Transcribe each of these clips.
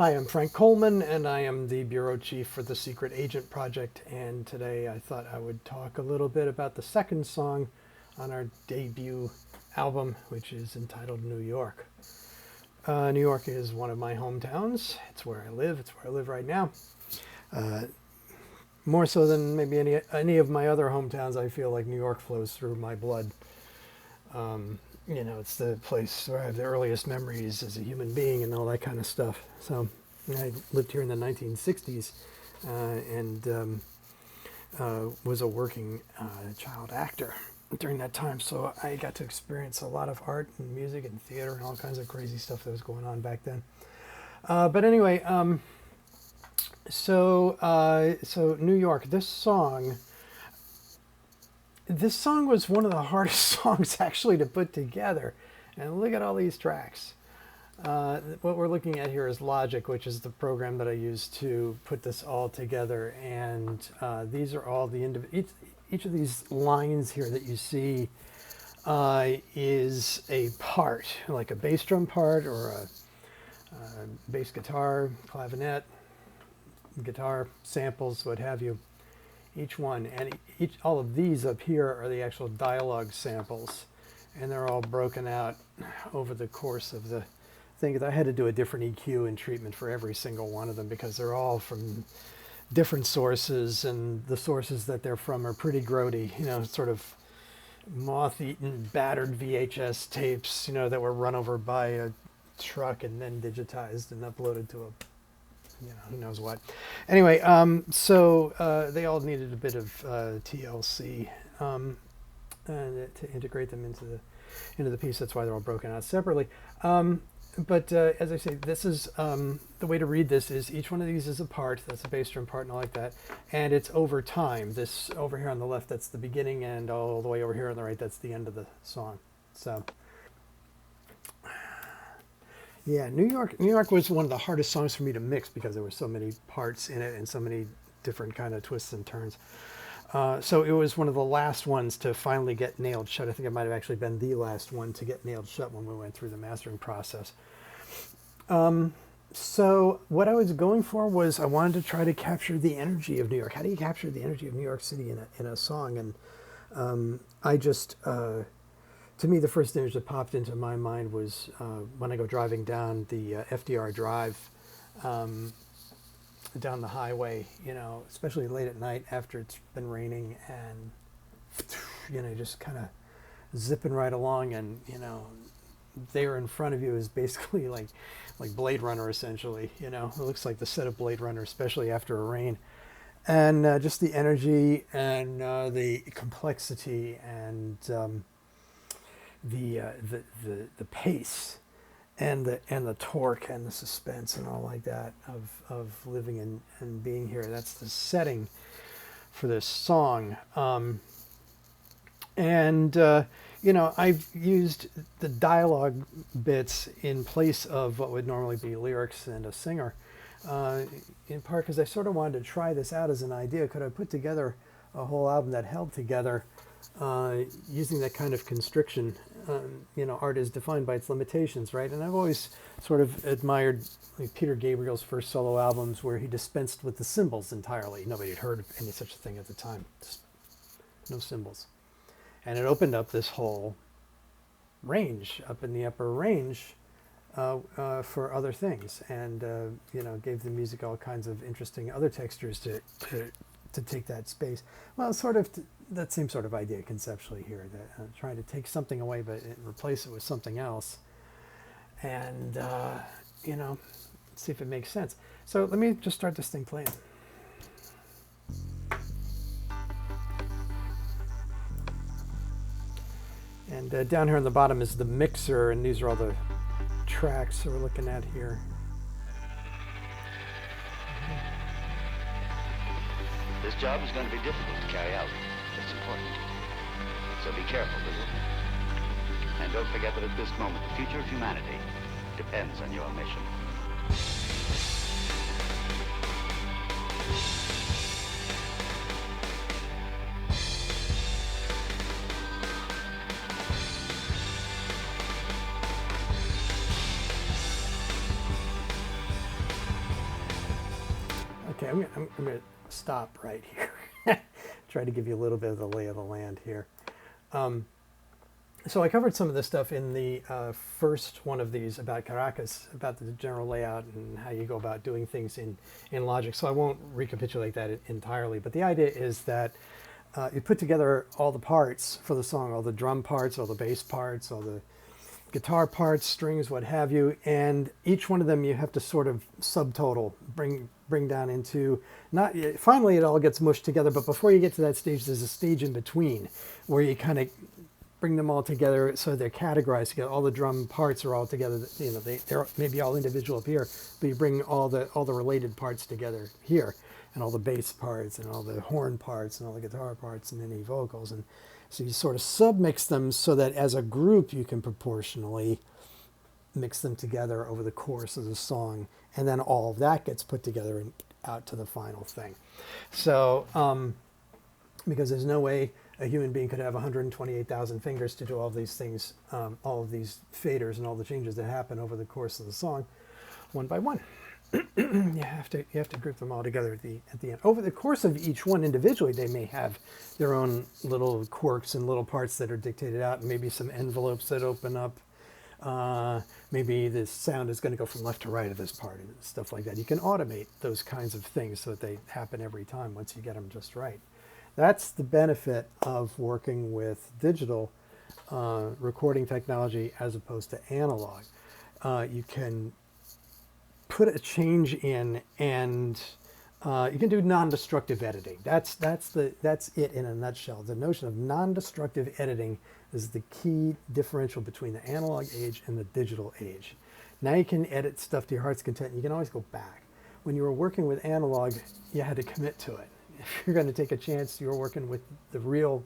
Hi, I'm Frank Coleman, and I am the Bureau Chief for the Secret Agent Project. And today I thought I would talk a little bit about the second song on our debut album, which is entitled New York. New York is one of my hometowns. It's where I live. It's where I live right now. More so than maybe any of my other hometowns, I feel like New York flows through my blood. It's the place where I have the earliest memories as a human being and all that kind of stuff. So I lived here in the 1960s and was a working child actor during that time. So I got to experience a lot of art and music and theater and all kinds of crazy stuff that was going on back then. But anyway, so New York, this song was one of the hardest songs actually to put together. And look at all these tracks. What we're looking at here is Logic, which is the program that I use to put this all together. And these are all each of these lines here that you see is a part, like a bass drum part or a bass guitar, clavinet, guitar, samples, what have you. Each one, and all of these up here are the actual dialogue samples, and they're all broken out over the course of the thing. I had to do a different EQ and treatment for every single one of them because they're all from different sources, and the sources that they're from are pretty grody, sort of moth-eaten, battered VHS tapes, that were run over by a truck and then digitized and uploaded to a who knows what. Anyway, so they all needed a bit of TLC to integrate them into the piece. That's why they're all broken out separately. But as I say, this is the way to read this is each one of these is a part. That's a bass drum part and all like that. And it's over time. This over here on the left, that's the beginning, and all the way over here on the right, that's the end of the song. So. Yeah, New York was one of the hardest songs for me to mix because there were so many parts in it and so many different kind of twists and turns. So it was one of the last ones to finally get nailed shut. I think it might have actually been the last one to get nailed shut when we went through the mastering process. So what I was going for was I wanted to try to capture the energy of New York. How do you capture the energy of New York City in a song? And I just... to me, the first image that popped into my mind was when I go driving down the FDR Drive, down the highway, especially late at night after it's been raining and, just kind of zipping right along. And, there in front of you is basically like Blade Runner, essentially. It looks like the set of Blade Runner, especially after a rain. And just the energy and the complexity and... the pace and the torque and the suspense and all like that of living and being here. That's the setting for this song. I've used the dialogue bits in place of what would normally be lyrics and a singer, in part because I sort of wanted to try this out as an idea. Could I put together a whole album that held together using that kind of constriction? Art is defined by its limitations, right? And I've always sort of admired Peter Gabriel's first solo albums where he dispensed with the cymbals entirely. Nobody had heard of any such a thing at the time. Just no cymbals. And it opened up this whole range up in the upper range for other things, and gave the music all kinds of interesting other textures to take that space. Well, sort of that same sort of idea conceptually here, that trying to take something away but replace it with something else, and see if it makes sense. So let me just start this thing playing. And down here on the bottom is the mixer, and these are all the tracks that we're looking at here. This job is going to be difficult to carry out. It's important. So be careful, will you? And don't forget that at this moment, the future of humanity depends on your mission. Okay, I'm gonna stop right here. Try to give you a little bit of the lay of the land here. So I covered some of this stuff in the first one of these about Caracas, about the general layout and how you go about doing things in Logic. So I won't recapitulate that entirely. But the idea is that you put together all the parts for the song, all the drum parts, all the bass parts, all the guitar parts, strings, what have you, and each one of them you have to sort of subtotal, bring down into, not, finally it all gets mushed together, but before you get to that stage, there's a stage in between where you kind of bring them all together so they're categorized together. All the drum parts are all together. You know, they're maybe all individual up here, but you bring all the related parts together here, and all the bass parts and all the horn parts and all the guitar parts and any vocals. And so you sort of submix them so that as a group you can proportionally mix them together over the course of the song, and then all of that gets put together and out to the final thing. So because there's no way a human being could have 128,000 fingers to do all of these things, all of these faders and all the changes that happen over the course of the song, one by one. you have to group them all together at the end. Over the course of each one individually, they may have their own little quirks and little parts that are dictated out, and maybe some envelopes that open up. Maybe the sound is going to go from left to right of this part and stuff like that. You can automate those kinds of things so that they happen every time once you get them just right. That's the benefit of working with digital recording technology as opposed to analog. You can put a change in, and you can do non-destructive editing. That's it in a nutshell. The notion of non-destructive editing is the key differential between the analog age and the digital age. Now you can edit stuff to your heart's content. You can always go back. When you were working with analog, you had to commit to it. If you're going to take a chance, you're working with the real,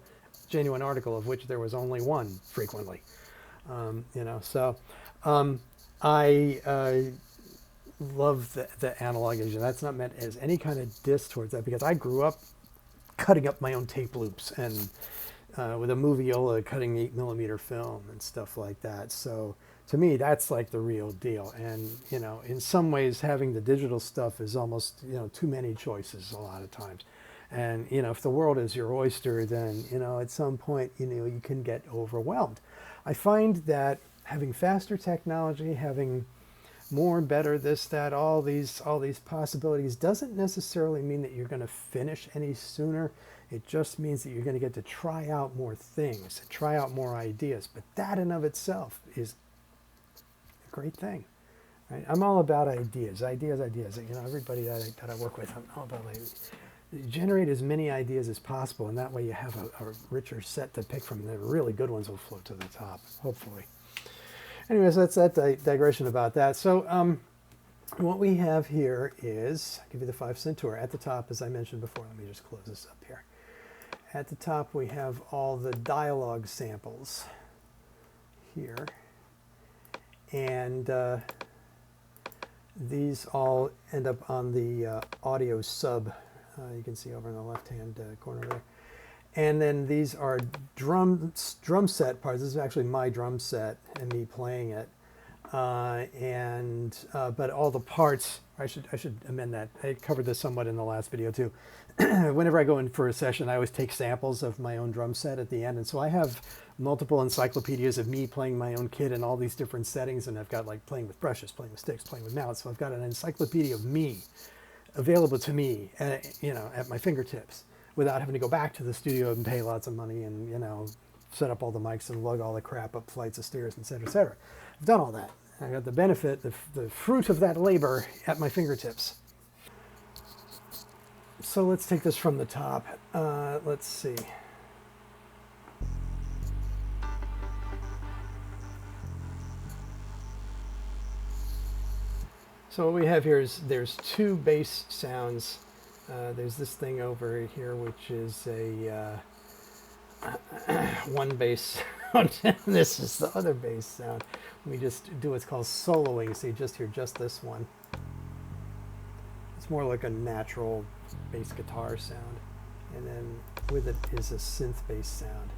genuine article, of which there was only one frequently. So I love the analog age. That's not meant as any kind of diss towards that, because I grew up cutting up my own tape loops and with a Moviola cutting 8mm film and stuff like that. So to me, that's like the real deal. And, in some ways, having the digital stuff is almost, too many choices a lot of times. And, if the world is your oyster, then, at some point, you can get overwhelmed. I find that having faster technology, having more, better, this, that, all these possibilities doesn't necessarily mean that you're going to finish any sooner. It just means that you're going to get to try out more things, try out more ideas. But that in of itself is a great thing. Right? I'm all about ideas. Everybody that I work with, I'm all about generate as many ideas as possible, and that way you have a richer set to pick from. The really good ones will float to the top, hopefully. Anyways, that's that digression about that. So what we have here is, I'll give you the 5-cent tour. At the top, as I mentioned before, let me just close this up here. At the top, we have all the dialogue samples here. And these all end up on the audio sub. You can see over in the left-hand corner there. And then these are drum set parts. This is actually my drum set and me playing it. But all the parts, I should amend that. I covered this somewhat in the last video too. Whenever I go in for a session, I always take samples of my own drum set at the end. And so I have multiple encyclopedias of me playing my own kit in all these different settings. And I've got like playing with brushes, playing with sticks, playing with mallets. So I've got an encyclopedia of me available to me, at my fingertips, without having to go back to the studio and pay lots of money and, set up all the mics and lug all the crap up flights of stairs, et cetera, et cetera. I've done all that. I got the benefit, the fruit of that labor at my fingertips. So let's take this from the top. Let's see. So what we have here is there's two bass sounds. There's this thing over here, which is a one bass sound. This is the other bass sound. We just do what's called soloing, so you just hear just this one. It's more like a natural bass guitar sound. And then with it is a synth bass sound.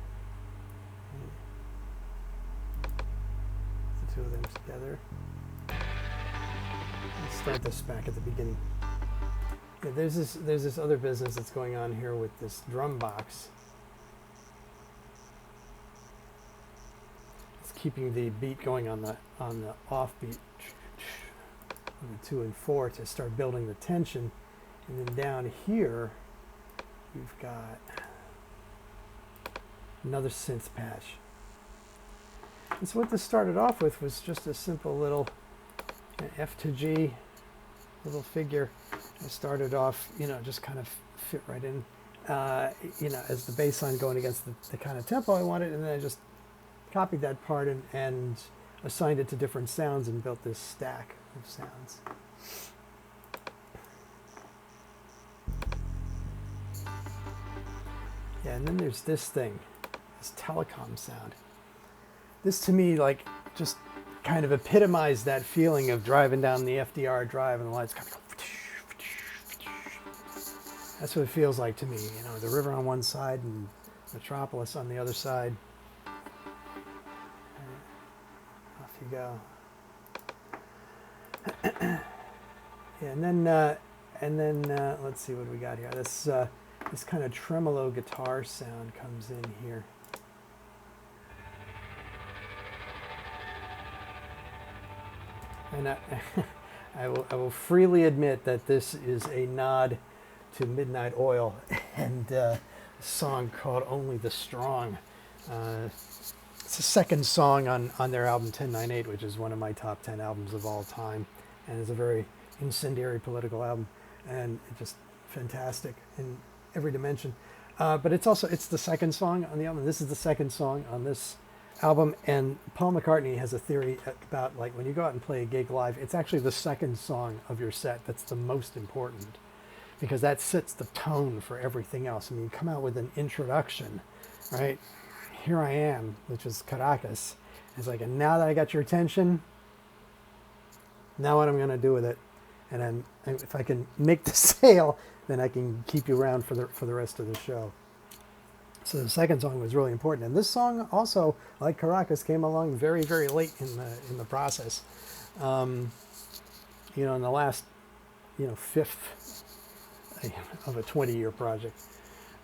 The two of them together. Let's start this back at the beginning. Yeah, there's this other business that's going on here with this drum box. It's keeping the beat going on the offbeat, on the 2 and 4 to start building the tension, and then down here we've got another synth patch. And so what this started off with was just a simple little F to G little figure. I started off, just kind of fit right in, as the bass line going against the kind of tempo I wanted, and then I just copied that part and assigned it to different sounds and built this stack of sounds. Yeah, and then there's this thing, this telecom sound. This to me, like, just kind of epitomized that feeling of driving down the FDR Drive and the lights kind of go. That's what it feels like to me. The river on one side and Metropolis on the other side. Off you go. Yeah, and then let's see what we got here. This kind of tremolo guitar sound comes in here. And I will freely admit that this is a nod to Midnight Oil and a song called Only the Strong. It's the second song on their album 1098, which is one of my top 10 albums of all time, and is a very incendiary political album, and it's just fantastic in every dimension. But it's the second song on the album. This is the second song on this album, and Paul McCartney has a theory about, like, when you go out and play a gig live, it's actually the second song of your set that's the most important, because that sets the tone for everything else. I mean, you come out with an introduction, right? Here I am, which is Caracas. It's like, and now that I got your attention, now what I'm going to do with it? And then if I can make the sale, then I can keep you around for the rest of the show. So the second song was really important, and this song also, like Caracas, came along very, very late in the process. In the last, fifth of a 20-year project.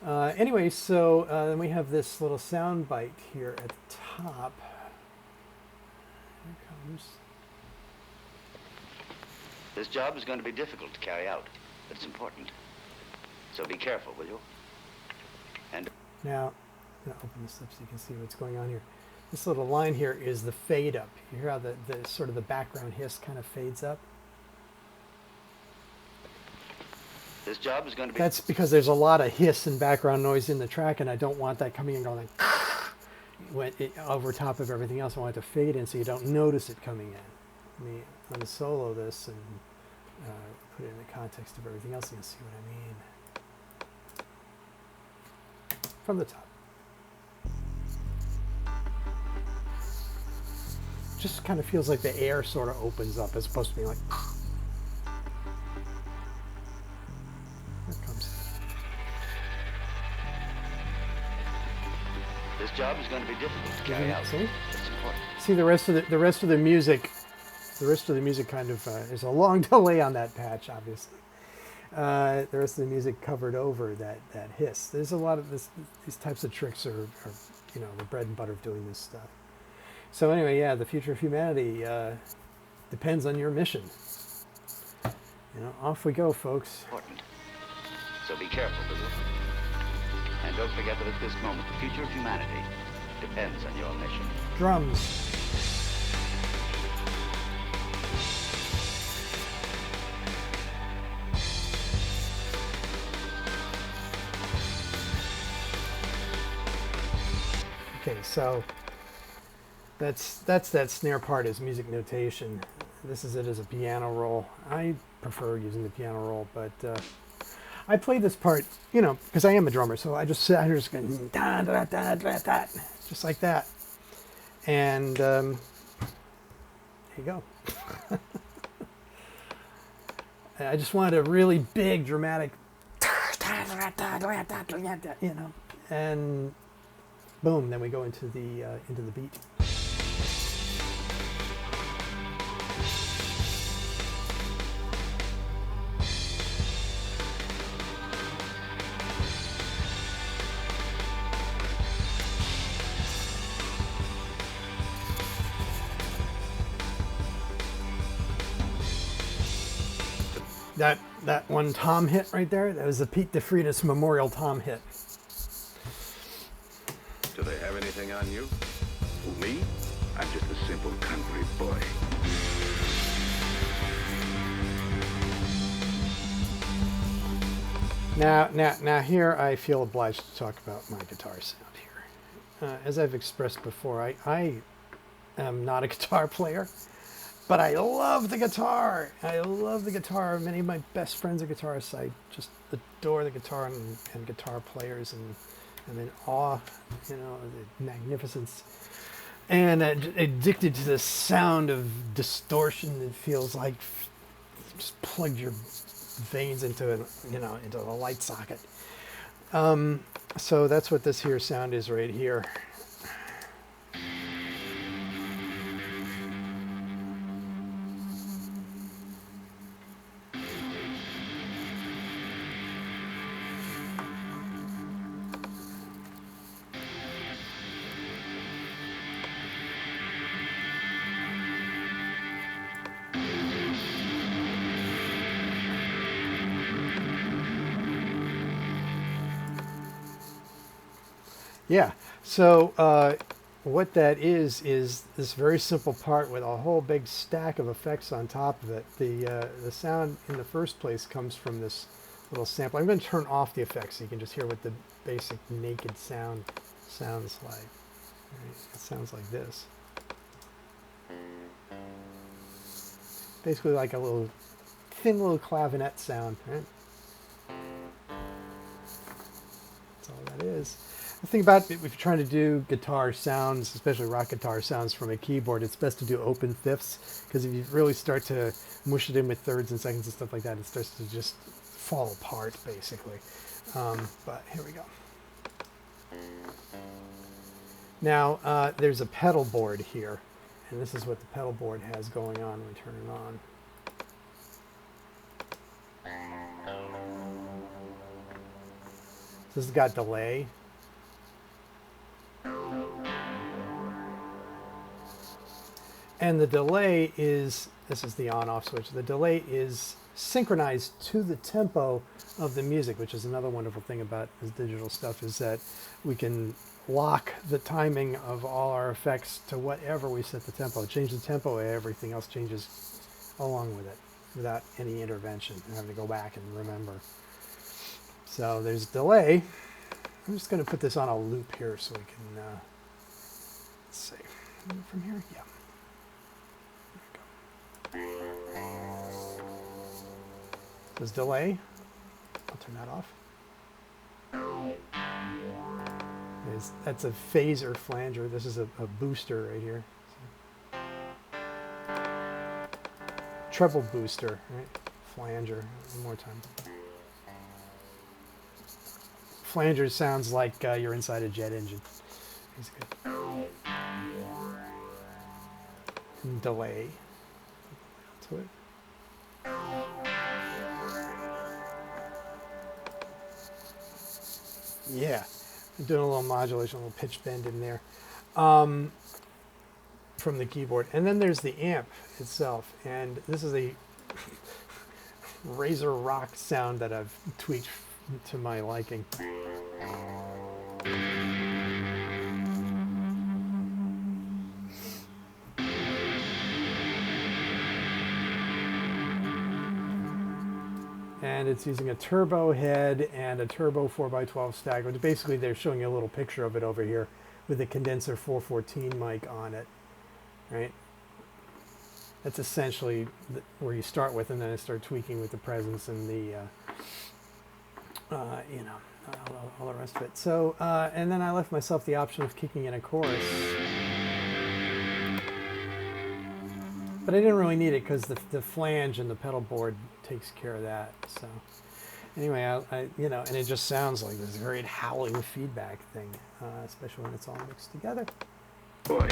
Anyway, so then we have this little sound bite here at the top. Here it comes. This job is going to be difficult to carry out, but it's important. So be careful, will you? And Now, I'm going to open this up so you can see what's going on here. This little line here is the fade up. You hear how the sort of the background hiss kind of fades up? this job is going to be... That's because there's a lot of hiss and background noise in the track, and I don't want that coming and going like over top of everything else. I want it to fade in so you don't notice it coming in. Let me unsolo this and put it in the context of everything else, and you'll see what I mean. From the top. Just kind of feels like the air sort of opens up as opposed to being like... Here it comes. This job is going to be difficult to carry out. See? It's important. See the rest of the music. The rest of the music kind of there's a long delay on that patch, obviously. The rest of the music covered over that hiss. There's a lot of these types of tricks are the bread and butter of doing this stuff. So anyway, yeah, the future of humanity depends on your mission. Off we go, folks. Important. So be careful, will you? And don't forget that at this moment, the future of humanity depends on your mission. Drums. Okay, so that's that snare part is music notation. This is it as a piano roll. I prefer using the piano roll, but I play this part, because I am a drummer, so I just sit here just going da da da da da, just like that, and there you go. I just wanted a really big, dramatic, and boom, then we go into the beat. That one tom hit right there, that was the Pete DeFreitas Memorial Tom hit. Do they have anything on you? Who, me? I'm just a simple country boy. Now here I feel obliged to talk about my guitar sound here. As I've expressed before, I am not a guitar player, but I love the guitar. I love the guitar. Many of my best friends are guitarists. I just adore the guitar and guitar players, and I'm in awe, you know, the magnificence. And addicted to the sound of distortion. It feels like just plugged your veins into into a light socket. So that's what this here sound is right here. Yeah, so what that is this very simple part with a whole big stack of effects on top of it. The sound in the first place comes from this little sample. I'm going to turn off the effects so you can just hear what the basic naked sound sounds like. Right? It sounds like this. Basically like a little thin little clavinet sound, right? That's all that is. The thing about it, if you're trying to do guitar sounds, especially rock guitar sounds from a keyboard, it's best to do open fifths, because if you really start to mush it in with thirds and seconds and stuff like that, it starts to just fall apart, basically. But here we go. Now, there's a pedal board here, and this is what the pedal board has going on when we turn it on. This has got delay. And the delay is, this is the on-off switch, the delay is synchronized to the tempo of the music, which is another wonderful thing about this digital stuff, is that we can lock the timing of all our effects to whatever we set the tempo. Change the tempo, everything else changes along with it without any intervention and having to go back and remember. So there's delay. I'm just going to put this on a loop here so we can, let's see, from here, yeah. There's delay. I'll turn that off. That's a phaser flanger. This is a booster right here. Treble booster, right? Flanger. One more time. Flanger sounds like you're inside a jet engine. And delay. To it. Yeah, I'm doing a little modulation, a little pitch bend in there from the keyboard. And then there's the amp itself, and this is a Razor Rock sound that I've tweaked to my liking. And it's using a turbo head and a turbo 4x12 stack, which basically they're showing you a little picture of it over here with a condenser 414 mic on it, right? That's essentially where you start with, and then I start tweaking with the presence and the, all the rest of it. So, and then I left myself the option of kicking in a chorus. But I didn't really need it because the flange and the pedal board takes care of that. So anyway, and it just sounds like this great howling feedback thing, especially when it's all mixed together. Boy.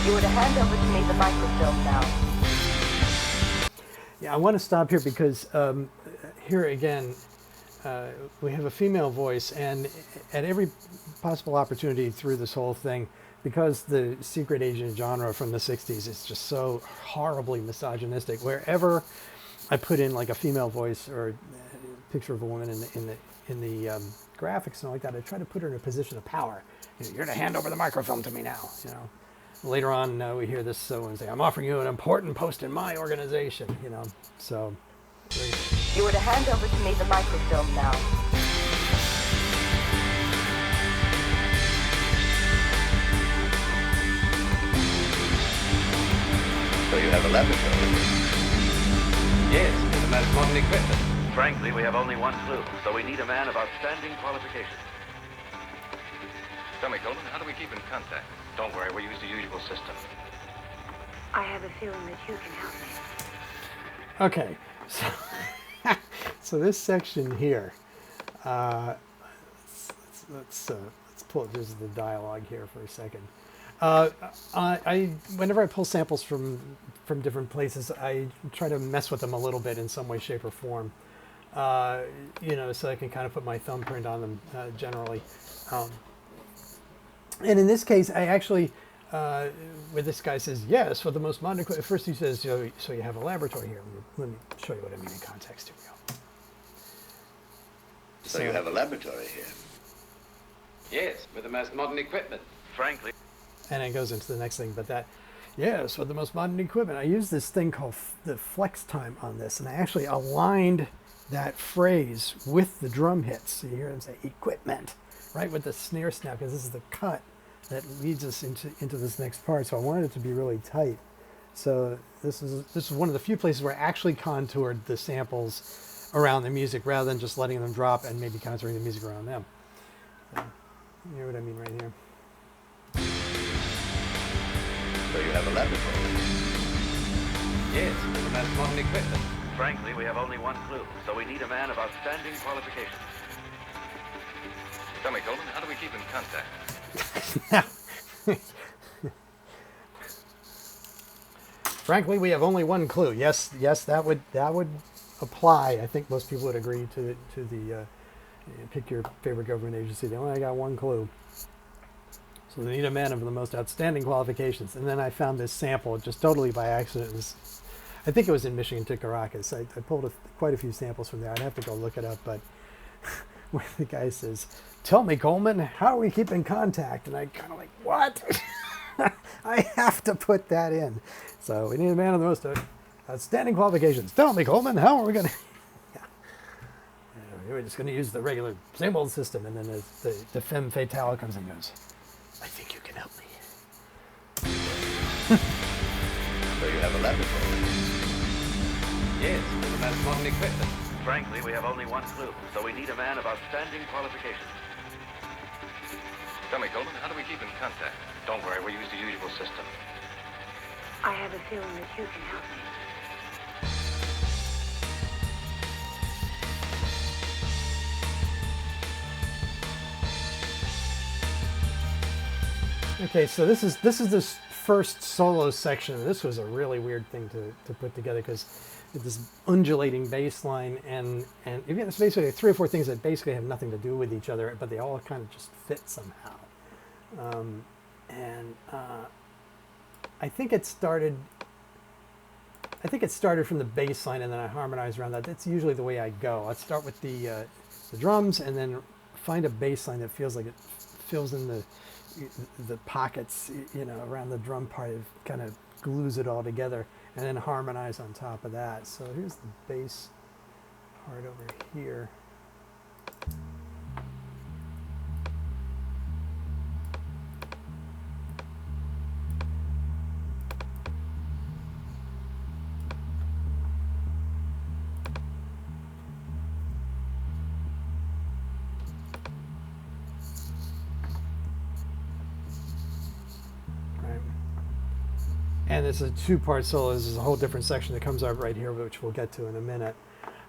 You were to hand over to me the microfilm now. Yeah, I want to stop here because here again, we have a female voice, and at every possible opportunity through this whole thing, because the secret agent genre from the 60s is just so horribly misogynistic, wherever I put in like a female voice or a picture of a woman in the graphics and all like that, I try to put her in a position of power. You know, you're to hand over the microfilm to me now. You know, later on we hear this woman say, "I'm offering you an important post in my organization." You know, so. You are to hand over to me the microfilm now. So you have a laboratory? Yes, with the most modern equipment. Frankly, we have only one clue, so we need a man of outstanding qualifications. Tell me, Coleman, how do we keep in contact? Don't worry, we'll use the usual system. I have a feeling that you can help me. Okay, so, so this section here, let's pull this is the dialogue here for a second. Whenever I pull samples from different places, I try to mess with them a little bit in some way, shape, or form. You know, so I can kind of put my thumbprint on them generally. And in this case, I actually, where this guy says, yes, for the most modern equipment, first he says, so you have a laboratory here. Let me show you what I mean in context. Here we go. So you have a laboratory here? Yes, with the most modern equipment. Frankly. And it goes into the next thing, but that, yes, with the most modern equipment. I used this thing called the flex time on this, and I actually aligned that phrase with the drum hits. So you hear him say equipment, right, with the snare snap, because this is the cut that leads us into this next part. So I wanted it to be really tight. So this is one of the few places where I actually contoured the samples around the music rather than just letting them drop and maybe contouring the music around them. So, you know what I mean right here. So you have a laboratory? Yes, with the most modern equipment. Frankly, we have only one clue, so we need a man of outstanding qualifications. Tell me, Coleman, how do we keep in contact? Frankly, we have only one clue. Yes, that would apply. I think most people would agree to the pick your favorite government agency. They only got one clue. So they need a man of the most outstanding qualifications. And then I found this sample just totally by accident. I think it was in Michigan to Caracas. I pulled quite a few samples from there. I'd have to go look it up, but where the guy says, "Tell me, Coleman, how do we keep in contact?" And I kind of like, what? I have to put that in. So we need a man of the most outstanding qualifications. Tell me, Coleman, how are we going to... We're just going to use the regular, same old system. And then the femme fatale comes and goes, "I think you can help me." So you have a laboratory? Yes, with the most modern equipment. Frankly, we have only one clue, so we need a man of outstanding qualifications. Tell me, Coleman, how do we keep in contact? Don't worry, we'll use the usual system. I have a feeling that you can help me. Okay, so this is this first solo section. This was a really weird thing to put together because it's this undulating bass line and again, it's basically 3 or 4 things that basically have nothing to do with each other, but they all kind of just fit somehow. I think it started from the bass line and then I harmonized around that. That's usually the way I go. I'd start with the drums and then find a bass line that feels like it fills in the pockets, you know, around the drum part. It kind of glues it all together and then harmonize on top of that. So here's the bass part over here. And it's a 2-part solo. This is a whole different section that comes up right here, which we'll get to in a minute,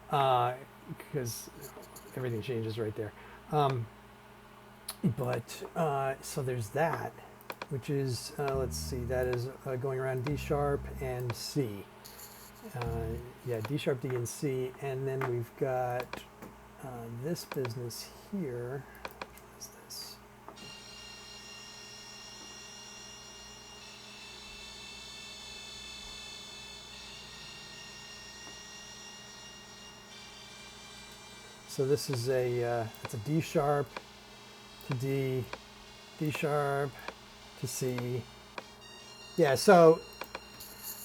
because everything changes right there. So there's that, which is, let's see, that is going around D sharp and C. Yeah, D sharp, D, and C. And then we've got this business here, what is this? So this is it's a D sharp to D, D sharp to C. Yeah, so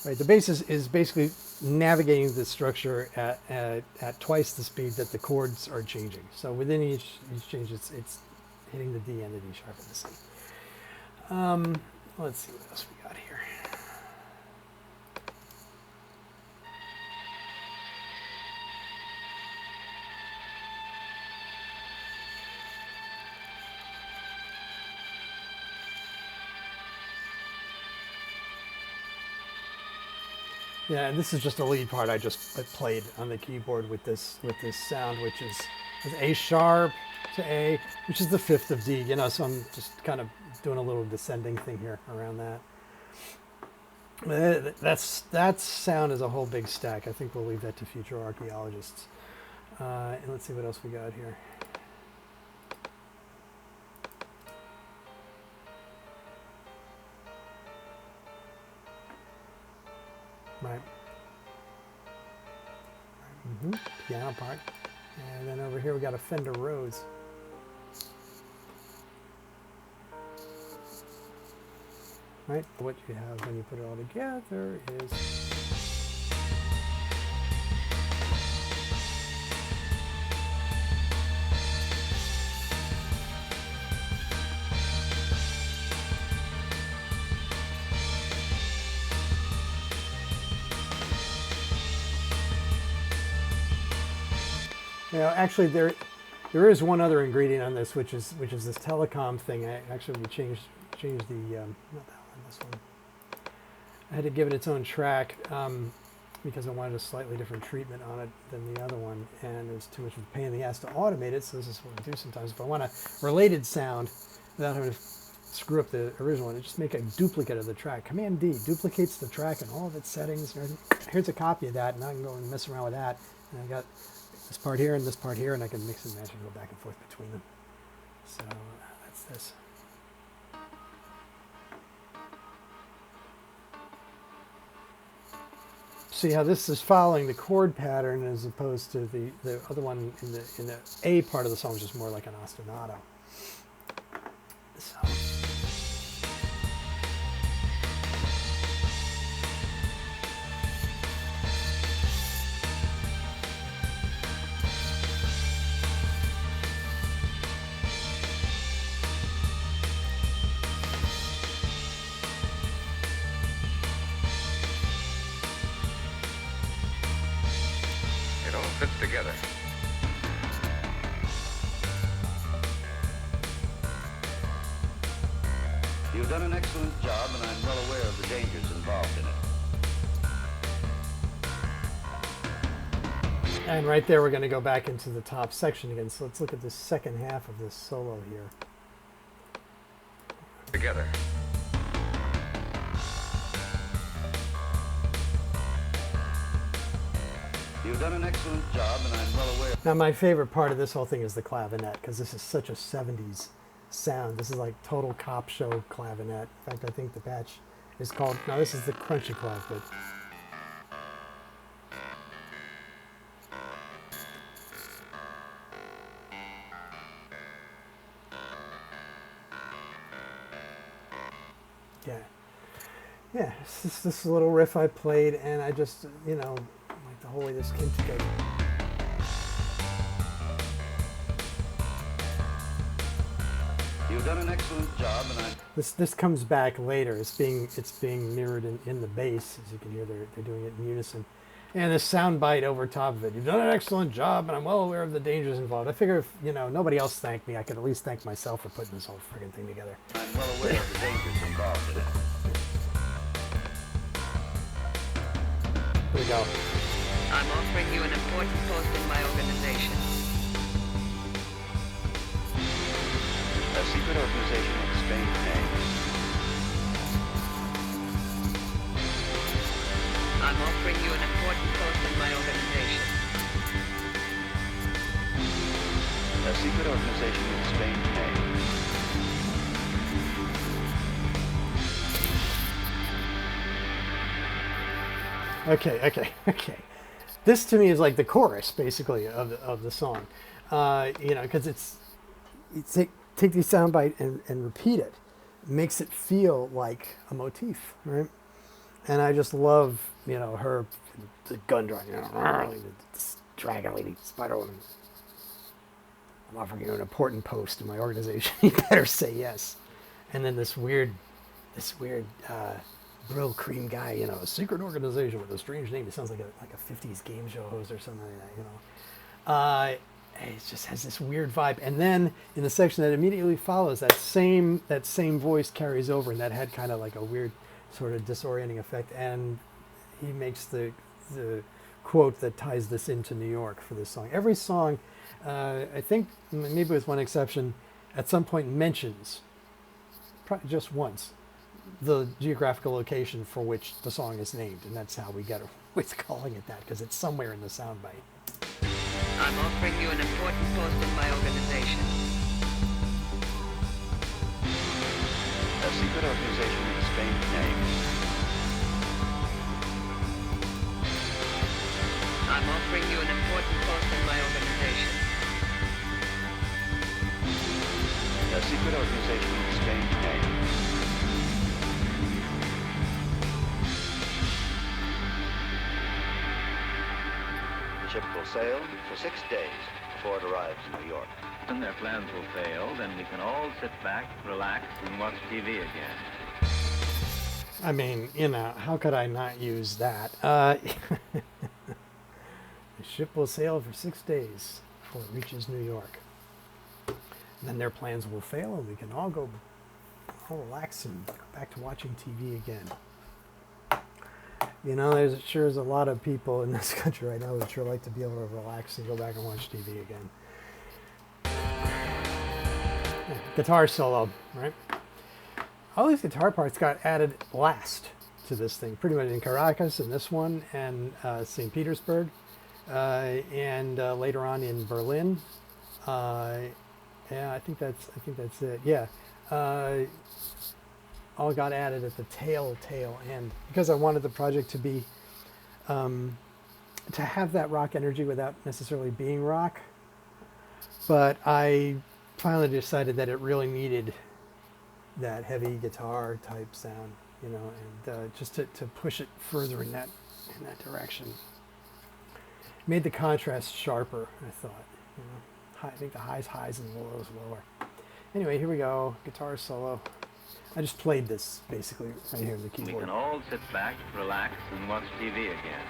right, the bass is basically navigating the structure at twice the speed that the chords are changing. So within each change, it's hitting the D and the D sharp and the C. Let's see what else we got here. Yeah, and this is just a lead part I played on the keyboard with this sound, which is A sharp to A, which is the fifth of D. You know, so I'm just kind of doing a little descending thing here around that. That sound is a whole big stack. I think we'll leave that to future archaeologists. And let's see what else we got here. Right. Piano part. And then over here we got a Fender Rhodes. Right. What you have when you put it all together is now, actually, there is one other ingredient on this, which is this telecom thing. We changed the not that one, this one. I had to give it its own track because I wanted a slightly different treatment on it than the other one, and it was too much of a pain in the ass to automate it. So this is what I do sometimes. If I want a related sound without having to screw up the original one, just make a duplicate of the track. Command D duplicates the track and all of its settings. Here's a copy of that, and I can go and mess around with that. And I got this part here and this part here, and I can mix and match and go back and forth between them. So that's this. See how this is following the chord pattern as opposed to the other one in the A part of the song, which is more like an ostinato. So. It all fits together. You've done an excellent job, and I'm well aware of the dangers involved in it. And right there, we're going to go back into the top section again. So let's look at the second half of this solo here. Together. You've done an excellent job, and I'm well aware. Now, my favorite part of this whole thing is the clavinet, because this is such a 70s sound. This is like total cop show clavinet. In fact, I think the patch is called, no, this is the Crunchy Clav, but yeah, it's just this little riff I played, and I just, you know, like the whole way this came together. You've done an excellent job, and I. This comes back later. It's being mirrored in the bass, as you can hear. They're doing it in unison, and this sound bite over top of it. You've done an excellent job, and I'm well aware of the dangers involved. I figure if nobody else thanked me, I could at least thank myself for putting this whole friggin' thing together. I'm well aware of the dangers involved in it. Here we go. I'm offering you an important post in my organization. A secret organization with a strange name. I'm offering you an important post in my organization. A secret organization with a strange name. Okay. This to me is like the chorus, basically, of the song. You know, because you take the sound bite and repeat it. Makes it feel like a motif, right? And I just love, you know, her, the gun drawing, you know, this dragon lady, Spider Woman. I'm offering you an important post in my organization. You better say yes. And then this weird Brill Cream guy, you know, a secret organization with a strange name. It sounds like a 50s game show host or something like that, you know. It just has this weird vibe. And then in the section that immediately follows, that same voice carries over, and that had kind of like a weird sort of disorienting effect. And he makes the quote that ties this into New York for this song. Every song, I think, maybe with one exception, at some point mentions, just once, the geographical location for which the song is named, and that's how we get with calling it that, because it's somewhere in the soundbite. I'm offering you an important post in my organization. A secret organization with a strange name. I'm offering you an important post in my organization. A secret organization with a strange name. The ship will sail for 6 days before it arrives in New York. When their plans will fail, then we can all sit back, relax, and watch TV again. I mean, you know, how could I not use that? The ship will sail for 6 days before it reaches New York. Then their plans will fail, and we can all relax and go back to watching TV again. You know, there's sure is a lot of people in this country right now that sure like to be able to relax and go back and watch TV again. Yeah, guitar solo, right? All these guitar parts got added last to this thing, pretty much in Caracas in this one, and St. Petersburg, and later on in Berlin. Yeah, I think that's it. Yeah. All got added at the tail end because I wanted the project to be to have that rock energy without necessarily being rock. But I finally decided that it really needed that heavy guitar type sound, you know, and just to push it further in that direction. Made the contrast sharper, I thought. You know, I think the highs and lows lower. Anyway, here we go, guitar solo. I just played this basically right here in the keyboard. We can all sit back, relax, and watch TV again.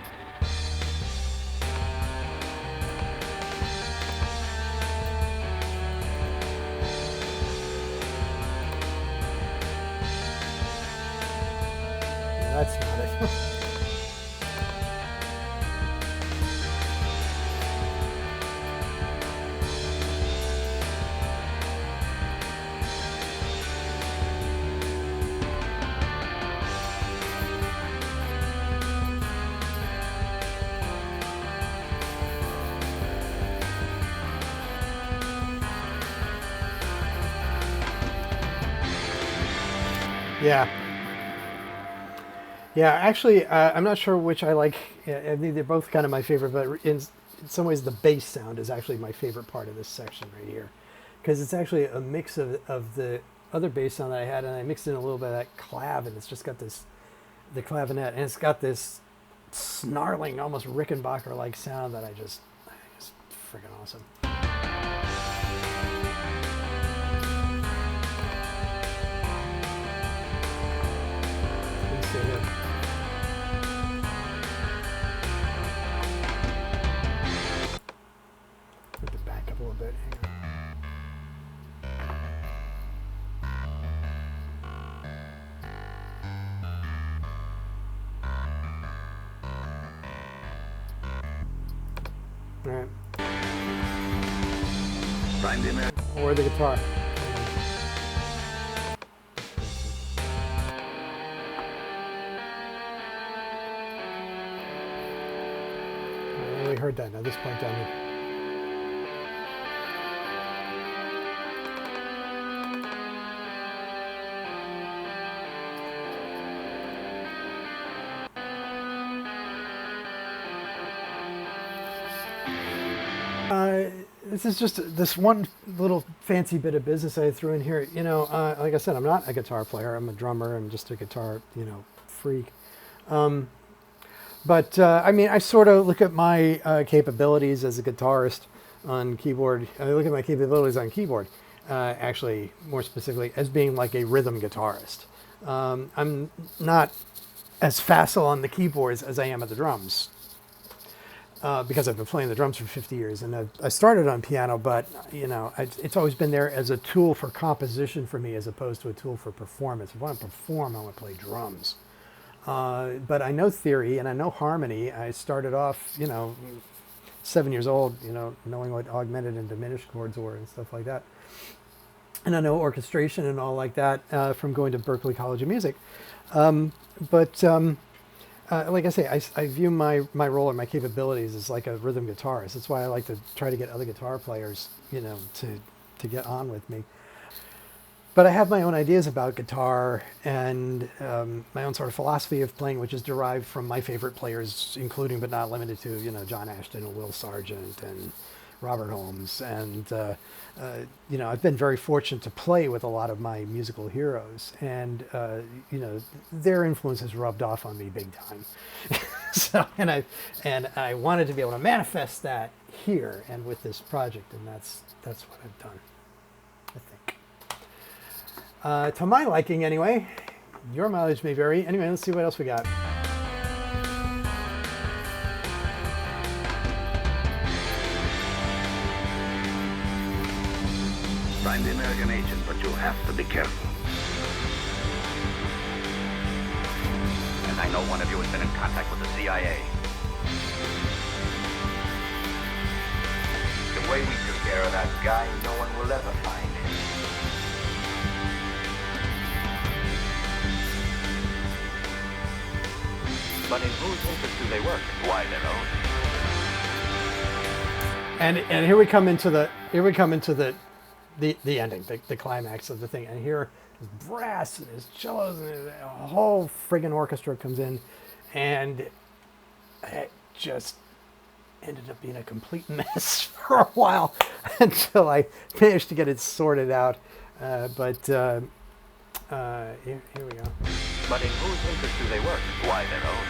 That's not it. Yeah, actually, I'm not sure which I like. I think they're both kind of my favorite, but in some ways the bass sound is actually my favorite part of this section right here. Because it's actually a mix of the other bass sound that I had, and I mixed in a little bit of that clav, and it's just got this, the clavinet, and it's got this snarling, almost Rickenbacker-like sound that I just freaking awesome. Let's see here. Put it back up a little bit. Hang on. All right. Find him out. Or the guitar. I really heard that now, this point down here. this is just this one little fancy bit of business I threw in here. You know, like I said, I'm not a guitar player. I'm a drummer. I'm just a guitar, you know, freak. But I mean, I sort of look at my capabilities as a guitarist on keyboard. I look at my capabilities on keyboard, actually, more specifically, as being like a rhythm guitarist. I'm not as facile on the keyboards as I am at the drums. Because I've been playing the drums for 50 years, and I started on piano, but you know, it's always been there as a tool for composition for me, as opposed to a tool for performance. If I want to perform, I want to play drums. But I know theory and I know harmony. I started off, you know, 7 years old, you know, knowing what augmented and diminished chords were and stuff like that. And I know orchestration and all like that from going to Berklee College of Music. Like I say, I view my role and my capabilities as like a rhythm guitarist. That's why I like to try to get other guitar players, you know, to get on with me. But I have my own ideas about guitar and my own sort of philosophy of playing, which is derived from my favorite players, including but not limited to, you know, John Ashton and Will Sargent and Robert Holmes. And, you know, I've been very fortunate to play with a lot of my musical heroes. And, you know, their influence has rubbed off on me big time. So, and I wanted to be able to manifest that here and with this project. And that's what I've done, I think. To my liking, anyway. Your mileage may vary. Anyway, let's see what else we got. I'm the American agent, but you have to be careful. And I know one of you has been in contact with the CIA. The way we took care of that guy, no one will ever find him. But in whose interest do they work? Why, their own. And here we come into the ending, the climax of the thing. And here there's brass and there's cellos and a whole friggin' orchestra comes in, and it just ended up being a complete mess for a while until I managed to get it sorted out. Here we go. But in whose interest do they work? Why, their own.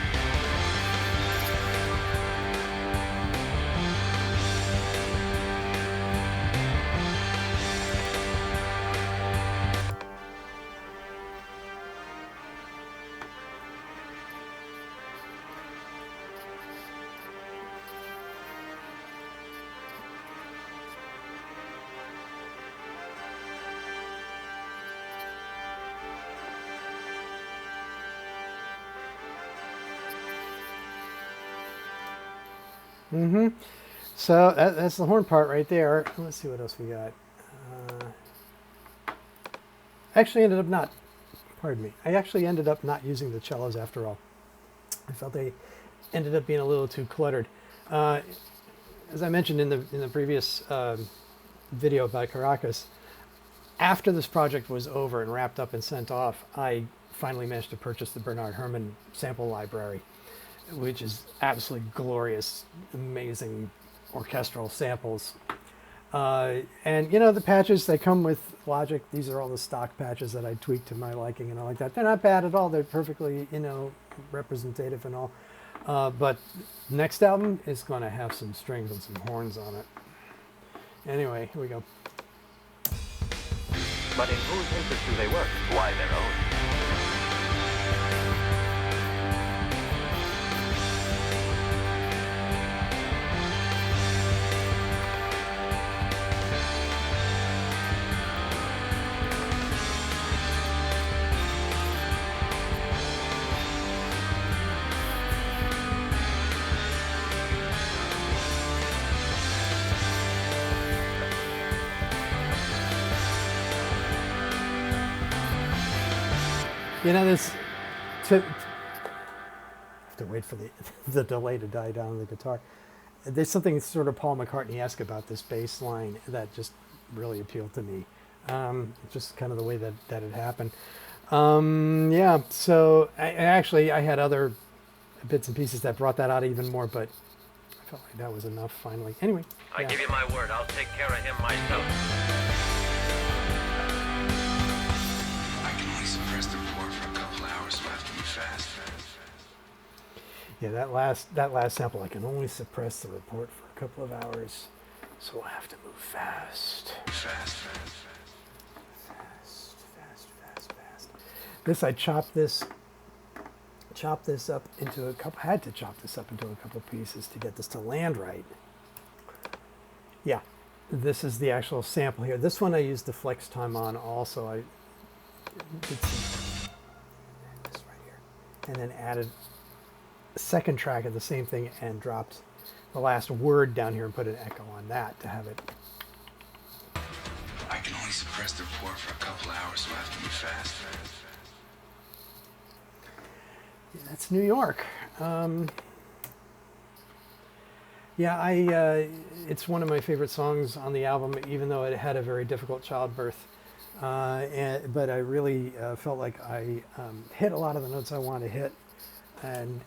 So that's the horn part right there. Let's see what else we got. Actually ended up not, pardon me, I actually ended up not using the cellos after all. I felt they ended up being a little too cluttered. As I mentioned in the previous video about Caracas, after this project was over and wrapped up and sent off, I finally managed to purchase the Bernard Herrmann sample library, which is absolutely glorious, amazing orchestral samples. And, you know, the patches, they come with Logic. These are all the stock patches that I tweaked to my liking and all like that. They're not bad at all. They're perfectly, you know, representative and all. But next album is going to have some strings and some horns on it. Anyway, here we go. But in whose interest do they work? Why, their own. You know, this, I have to wait for the delay to die down on the guitar. There's something sort of Paul McCartney-esque about this bass line that just really appealed to me. Just kind of the way that it happened. Yeah, so I had other bits and pieces that brought that out even more, but felt like that was enough finally. Anyway, I yeah. give you my word, I'll take care of him myself. I can only suppress the report for a couple hours, so I have to be fast. Yeah, that last sample, I can only suppress the report for a couple of hours, so I have to move fast. Fast. This I chopped this up into a couple. Had to chop this up into a couple pieces to get this to land right. Yeah, this is the actual sample here. This one I used the flex time on also. I did this right here, and then added a second track of the same thing and dropped the last word down here and put an echo on that to have it. I can only suppress the report for a couple hours, so I have to be fast. Yeah, that's New York. Yeah, it's one of my favorite songs on the album, even though it had a very difficult childbirth. But I really felt like I hit a lot of the notes I wanted to hit, and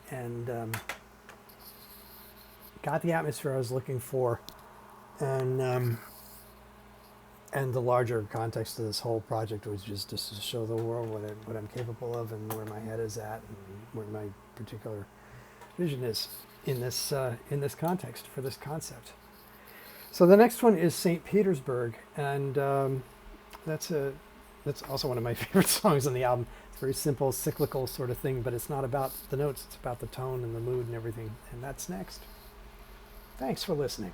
got the atmosphere I was looking for, and the larger context of this whole project was just to show the world what I'm capable of and where my head is at and where my particular vision is in this context for this concept. So the next one is St. Petersburg, and that's also one of my favorite songs on the album. It's a very simple, cyclical sort of thing, but it's not about the notes, it's about the tone and the mood and everything, and that's next. Thanks for listening.